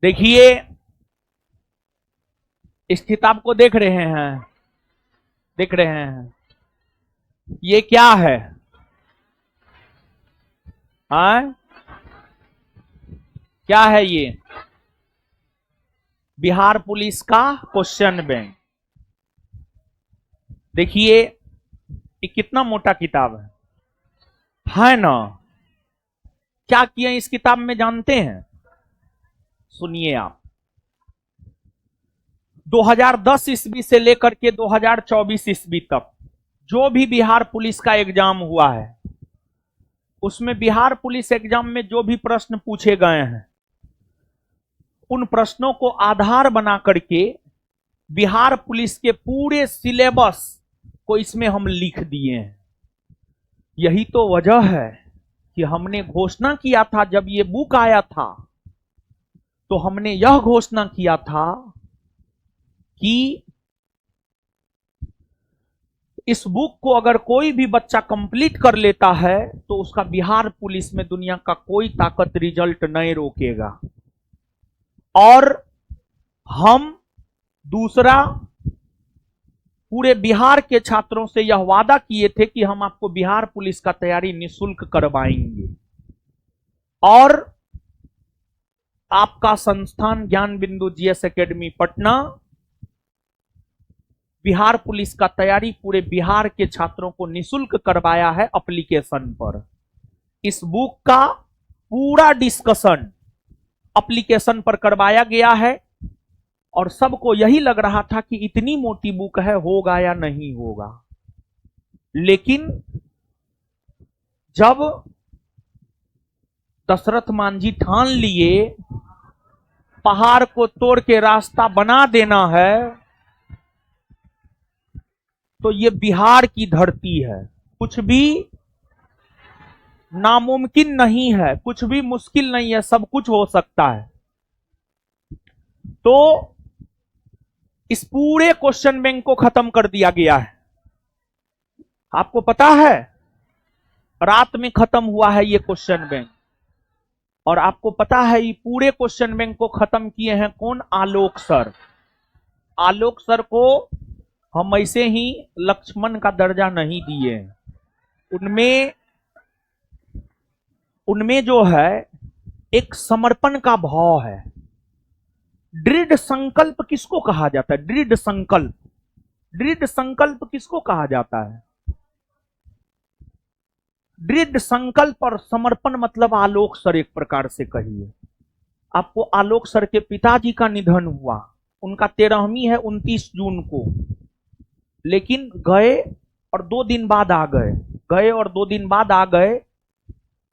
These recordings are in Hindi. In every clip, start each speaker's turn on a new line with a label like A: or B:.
A: देखिए, इस किताब को देख रहे हैं, देख रहे हैं, ये क्या है? हाँ, क्या है ये? बिहार पुलिस का क्वेश्चन बैंक। देखिए, ये कितना मोटा किताब है ना? क्या किया इस किताब में जानते हैं? सुनिए आप। 2010 ईस्वी से लेकर के 2024 ईस्वी तक जो भी बिहार पुलिस का एग्जाम हुआ है, उसमें बिहार पुलिस एग्जाम में जो भी प्रश्न पूछे गए हैं, उन प्रश्नों को आधार बना करके बिहार पुलिस के पूरे सिलेबस को इसमें हम लिख दिए हैं। यही तो वजह है कि हमने घोषणा किया था, जब ये बुक आया था तो हमने यह घोषणा किया था कि इस बुक को अगर कोई भी बच्चा कंप्लीट कर लेता है तो उसका बिहार पुलिस में दुनिया का कोई ताकत रिजल्ट नहीं रोकेगा। और हम दूसरा, पूरे बिहार के छात्रों से यह वादा किए थे कि हम आपको बिहार पुलिस का तैयारी निःशुल्क करवाएंगे। और आपका संस्थान ज्ञान बिंदु GS academy Patna Bihar police का तैयारी पूरे बिहार के छात्रों को निःशुल्क करवाया है एप्लीकेशन पर। इस बुक का पूरा डिस्कशन एप्लीकेशन पर करवाया गया है और सबको यही लग रहा था कि इतनी मोटी बुक है, होगा या नहीं होगा। लेकिन जब दशरथ मांझी ठान लिए पहाड़ को तोड़ के रास्ता बना देना है, तो ये बिहार की धरती है। कुछ भी नामुमकिन नहीं है, कुछ भी मुश्किल नहीं है, सब कुछ हो सकता है। तो इस पूरे क्वेश्चन बैंक को खत्म कर दिया गया है। आपको पता है, रात में खत्म हुआ है ये क्वेश्चन बैंक। और आपको पता है, ये पूरे क्वेश्चन बैंक को खत्म किए हैं कौन? आलोक सर। आलोक सर को हम ऐसे ही लक्ष्मण का दर्जा नहीं दिए। उनमें उनमें जो है एक समर्पण का भाव है। दृढ़ संकल्प किसको कहा जाता है? दृढ़ संकल्प। दृढ़ संकल्प किसको कहा जाता है? दृढ़ संकल्प और समर्पण मतलब आलोक सर एक प्रकार से कहिए। आपको आलोक सर के पिताजी का निधन हुआ, उनका 13वीं है 29 जून को। लेकिन गए और 2 दिन बाद आ गए, गए और 2 दिन बाद आ गए।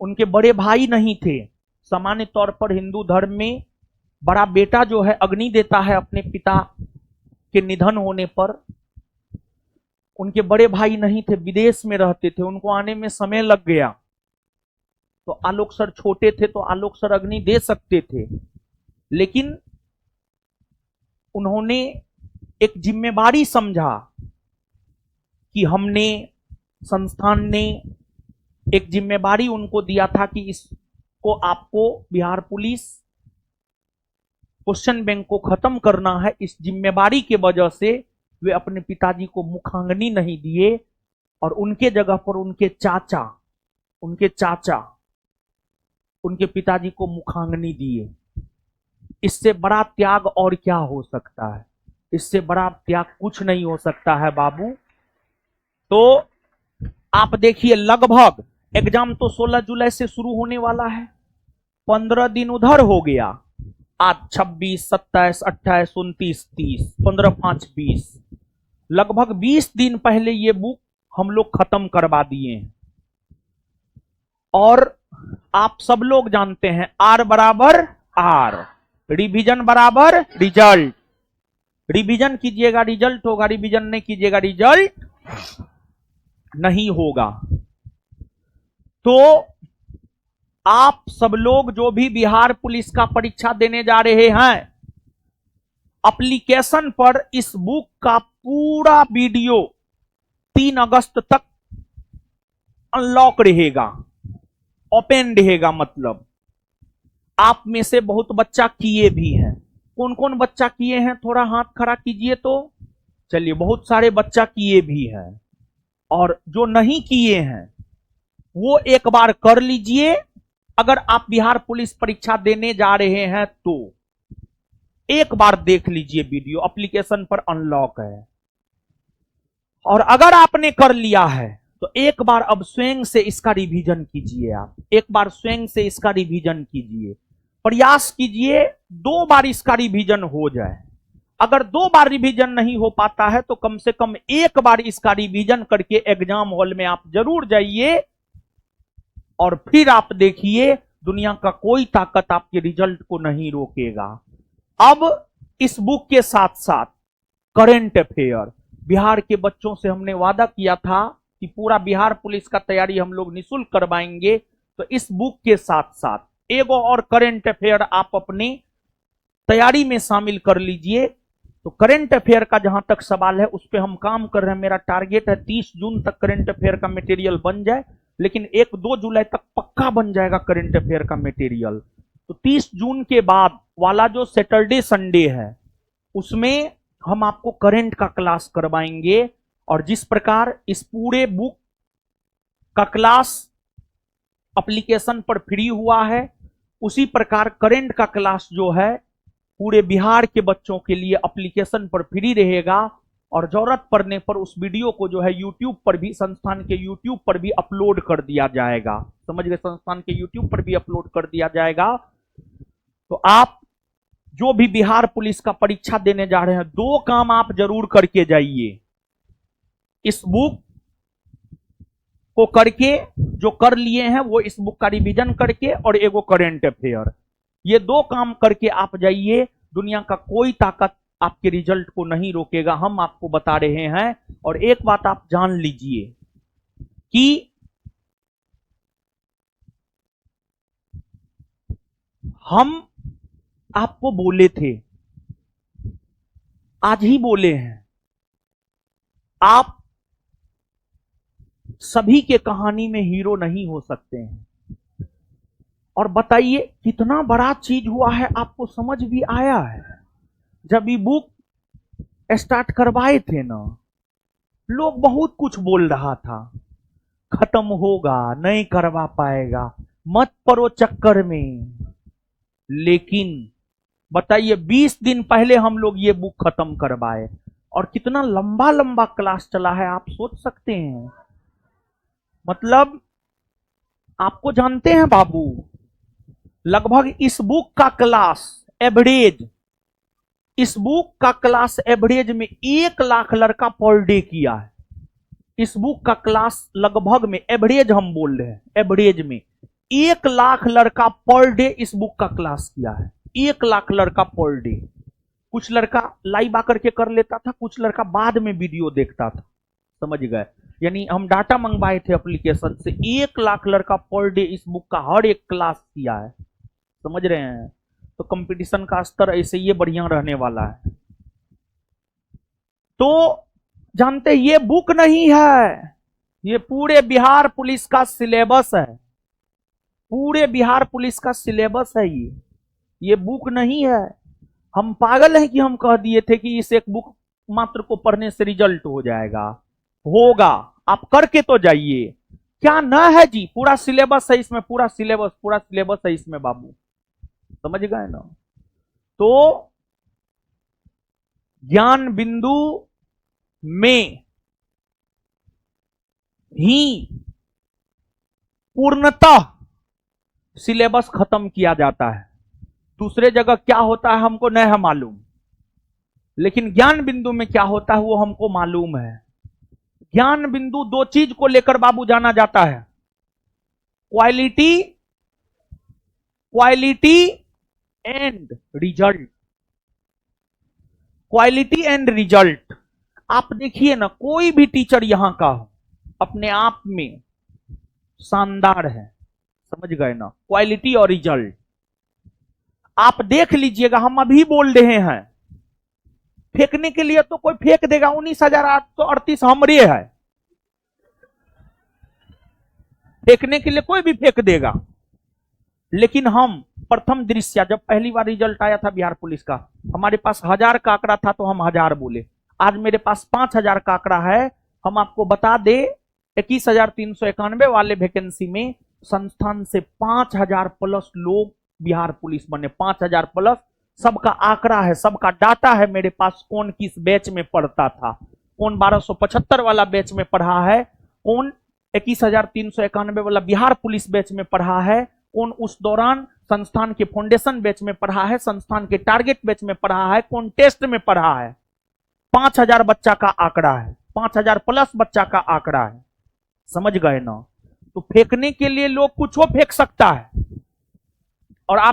A: उनके बड़े भाई नहीं थे। सामान्य तौर पर हिंदू धर्म में बड़ा बेटा जो है अग्नि देता है अपने पिता के निधन होने पर। उनके बड़े भाई नहीं थे, विदेश में रहते थे, उनको आने में समय लग गया। तो आलोक सर छोटे थे, तो आलोक सर अग्नि दे सकते थे, लेकिन उन्होंने एक जिम्मेवारी समझा कि हमने, संस्थान ने एक जिम्मेवारी उनको दिया था कि इसको आपको बिहार पुलिस क्वेश्चन बैंक को खत्म करना है। इस जिम्मेवारी के वजह से वे अपने पिताजी को मुखाग्नि नहीं दिए और उनके जगह पर उनके चाचा उनके पिताजी को मुखाग्नि दिए। इससे बड़ा त्याग और क्या हो सकता है? इससे बड़ा त्याग कुछ नहीं हो सकता है बाबू। तो आप देखिए, लगभग एग्जाम तो 16 जुलाई से शुरू होने वाला है, 15 दिन उधर हो गया। आज 26, 27, 28, 29, 30, 15, 5, 20, लगभग 20 दिन पहले ये बुक हम लोग खत्म करवा दिए हैं। और आप सब लोग जानते हैं, आर बराबर आर, रिवीजन बराबर रिजल्ट। रिवीजन कीजिएगा रिजल्ट होगा, रिवीजन नहीं कीजिएगा रिजल्ट नहीं होगा। तो आप सब लोग जो भी बिहार पुलिस का परीक्षा देने जा रहे हैं, एप्लीकेशन पर इस बुक का पूरा वीडियो 3 अगस्त तक अनलॉक रहेगा, ओपन रहेगा। मतलब आप में से बहुत बच्चा किए भी हैं। कौन कौन बच्चा किए हैं, थोड़ा हाथ खड़ा कीजिए तो। चलिए, बहुत सारे बच्चा किए भी हैं। और जो नहीं किए हैं वो एक बार कर लीजिए। अगर आप बिहार पुलिस परीक्षा देने जा रहे हैं तो एक बार देख लीजिए वीडियो, एप्लीकेशन पर अनलॉक है। और अगर आपने कर लिया है तो एक बार अब स्वयं से इसका रिवीजन कीजिए। आप एक बार स्वयं से इसका रिवीजन कीजिए, प्रयास कीजिए 2 बार इसका रिवीजन हो जाए। अगर 2 बार रिवीजन नहीं हो पाता है तो कम से कम एक बार इसका रिवीजन करके एग्जाम हॉल में आप जरूर जाइए, और फिर आप देखिए दुनिया का कोई ताकत आपके रिजल्ट को नहीं रोकेगा। अब इस बुक के साथ साथ करंट अफेयर, बिहार के बच्चों से हमने वादा किया था कि पूरा बिहार पुलिस का तैयारी हम लोग निःशुल्क करवाएंगे, तो इस बुक के साथ साथ एगो और करंट अफेयर आप अपनी तैयारी में शामिल कर लीजिए। तो करंट अफेयर का जहां तक सवाल है उस पर हम काम कर रहे हैं। मेरा टारगेट है 30 जून तक करंट अफेयर का मटेरियल बन जाए, लेकिन 1-2 जुलाई तक पक्का बन जाएगा करंट अफेयर का मटेरियल। तो 30 जून के बाद वाला जो सैटरडे संडे है उसमें हम आपको करंट का क्लास करवाएंगे। और जिस प्रकार इस पूरे बुक का क्लास एप्लीकेशन पर फ्री हुआ है, उसी प्रकार करंट का क्लास जो है पूरे बिहार के बच्चों के लिए एप्लीकेशन पर फ्री रहेगा। और जरूरत पड़ने पर उस वीडियो को जो है यूट्यूब पर भी, संस्थान के यूट्यूब पर भी अपलोड कर दिया जाएगा। समझ गए, संस्थान के यूट्यूब पर भी अपलोड कर दिया जाएगा। तो आप जो भी बिहार पुलिस का परीक्षा देने जा रहे हैं, 2 काम आप जरूर करके जाइए। इस बुक को करके, जो कर लिए हैं वो इस बुक का रिवीजन करके, और एगो करंट अफेयर, ये 2 काम करके आप जाइए। दुनिया का कोई ताकत आपके रिजल्ट को नहीं रोकेगा, हम आपको बता रहे हैं। और एक बात आप जान लीजिए कि हम आपको बोले थे, आज ही बोले हैं, आप सभी के कहानी में हीरो नहीं हो सकते हैं। और बताइए कितना बड़ा चीज हुआ है, आपको समझ भी आया है। जब ये बुक स्टार्ट करवाए थे ना, लोग बहुत कुछ बोल रहा था, खत्म होगा, नहीं करवा पाएगा, मत पड़ो चक्कर में। लेकिन बताइए 20 दिन पहले हम लोग ये बुक खत्म करवाए, और कितना लंबा लंबा क्लास चला है, आप सोच सकते हैं। मतलब आपको जानते हैं बाबू, लगभग इस बुक का क्लास एवरेज, इस बुक का क्लास एवरेज में 1 लाख लड़का पर डे किया है। इस बुक का क्लास लगभग में, एवरेज हम बोल रहे हैं, एवरेज में 1 लाख लड़का पर डे इस बुक का क्लास किया है। 1 लाख लड़का पर डे। कुछ लड़का लाइव आकर के कर लेता था, कुछ लड़का बाद में वीडियो देखता था। समझ गए, यानी हम डाटा मंगवाए थे एप्लीकेशन से, 1 लाख लड़का पर डे इस बुक का हर एक क्लास किया है। समझ रहे हैं, तो कंपटीशन का स्तर ऐसे ये बढ़िया रहने वाला है। तो जानते, ये बुक नहीं है, ये पूरे बिहार पुलिस का सिलेबस है। पूरे बिहार पुलिस का सिलेबस है ये बुक नहीं है। हम पागल हैं कि हम कह दिए थे कि इस एक बुक मात्र को पढ़ने से रिजल्ट हो जाएगा। होगा, आप करके तो जाइए। क्या ना है जी, पूरा सिलेबस है इसमें, पूरा सिलेबस है इसमें बाबू। समझ गए ना। तो ज्ञान बिंदु में ही पूर्णतः सिलेबस खत्म किया जाता है। दूसरे जगह क्या होता है हमको नहीं है मालूम, लेकिन ज्ञान बिंदु में क्या होता है वो हमको मालूम है। ज्ञान बिंदु 2 चीज को लेकर बाबू जाना जाता है, quality and result. Quality and result. आप देखिए ना, कोई भी टीचर यहां का हो अपने आप में शानदार है। समझ गए ना, क्वालिटी और रिजल्ट। आप देख लीजिएगा, हम अभी बोल रहे हैं, फेंकने के लिए तो कोई फेंक देगा, 19,838 हमरे है, फेंकने के लिए कोई भी फेंक देगा। लेकिन हम प्रथम दृश्य जब पहली बार रिजल्ट आया था बिहार पुलिस का, हमारे पास 1000 का आंकड़ा था तो हम 1000 बोले। आज मेरे पास 5000 का आंकड़ा है। हम आपको बता दे 21,391 वाले वैकेंसी में संस्थान से 5000 प्लस लोग बिहार पुलिस बने। 5000 प्लस, सबका आंकड़ा है, सबका डाटा है मेरे पास, कौन किस बैच में पढ़ता था, कौन 1275 वाला बैच में पढ़ा है, कौन 21,391 वाला बिहार पुलिस बैच में पढ़ा है, कौन उस दौरान संस्थान के फाउंडेशन बैच में पढ़ा है, संस्थान के टारगेट बैच में पढ़ा है, कौन टेस्ट में पढ़ा है। 5000 बच्चा का आंकड़ा है, 5000 प्लस बच्चा का आंकड़ा है। समझ गए ना? तो फेंकने के लिए लोग कुछ फेंक सकता है। और आप